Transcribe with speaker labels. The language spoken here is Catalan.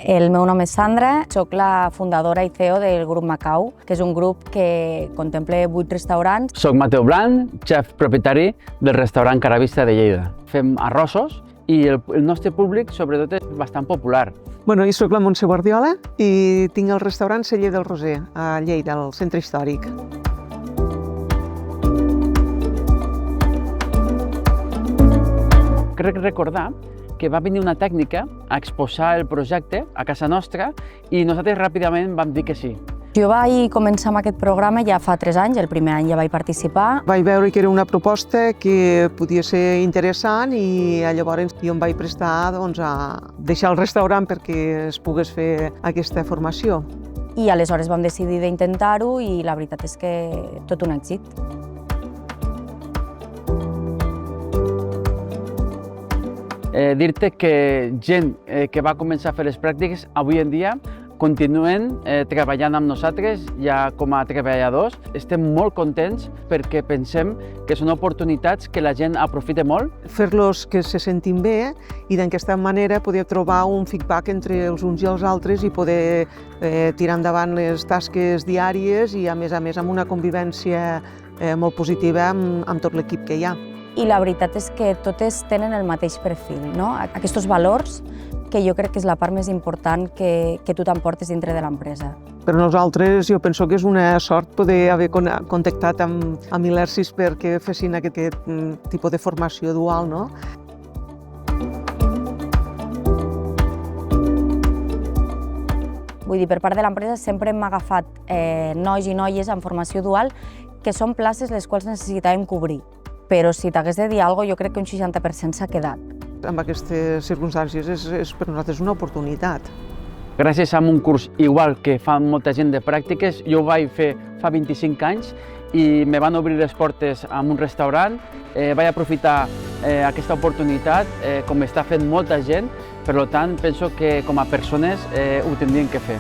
Speaker 1: El meu nom és Sandra, soc la fundadora i CEO del grup Macau, que és un grup que contempla 8 restaurants.
Speaker 2: Soc Mateu Blanc, xef propietari del restaurant Caravista de Lleida. Fem arrossos i el nostre públic, sobretot, és bastant popular.
Speaker 3: Bueno, jo soc la Montse Guardiola i tinc el restaurant Celler del Roser, a Lleida, al centre històric.
Speaker 2: Crec recordar que va venir una tècnica a exposar el projecte a casa nostra i nosaltres ràpidament vam dir que sí.
Speaker 1: Jo vaig començar amb aquest programa ja fa 3 anys, el primer any ja vaig participar.
Speaker 3: Vaig veure que era una proposta que podia ser interessant i llavors jo em vaig prestar a deixar el restaurant perquè es pogués fer aquesta formació.
Speaker 1: I aleshores vam decidir d'intentar-ho i la veritat és que tot un èxit.
Speaker 2: Dir-te que gent que va començar a fer les pràctiques avui en dia continuen treballant amb nosaltres ja com a treballadors. Estem molt contents perquè pensem que són oportunitats que la gent aprofita molt.
Speaker 3: Fer-los que se sentin bé i d'aquesta manera poder trobar un feedback entre els uns i els altres i poder tirar endavant les tasques diàries i a més amb una convivència molt positiva amb tot l'equip que hi ha.
Speaker 1: I la veritat és que totes tenen el mateix perfil, no? Aquests valors que jo crec que és la part més important que tu t'emportes dintre de l'empresa.
Speaker 3: Per nosaltres jo penso que és una sort poder haver contactat amb Ilersis perquè fessin aquest tipus de formació dual, no?
Speaker 1: Vull dir, per part de l'empresa sempre hem agafat nois i noies en formació dual que són places les quals necessitàvem cobrir. Però si t'hagués de dir alguna cosa, jo crec que un 60% s'ha quedat.
Speaker 3: En aquestes circumstàncies és per nosaltres una oportunitat.
Speaker 2: Gràcies a un curs igual que fa molta gent de pràctiques, jo ho vaig fer fa 25 anys i me van obrir les portes a un restaurant. Vaig aprofitar aquesta oportunitat, com està fent molta gent, per tant penso que com a persones ho tindrien que fer.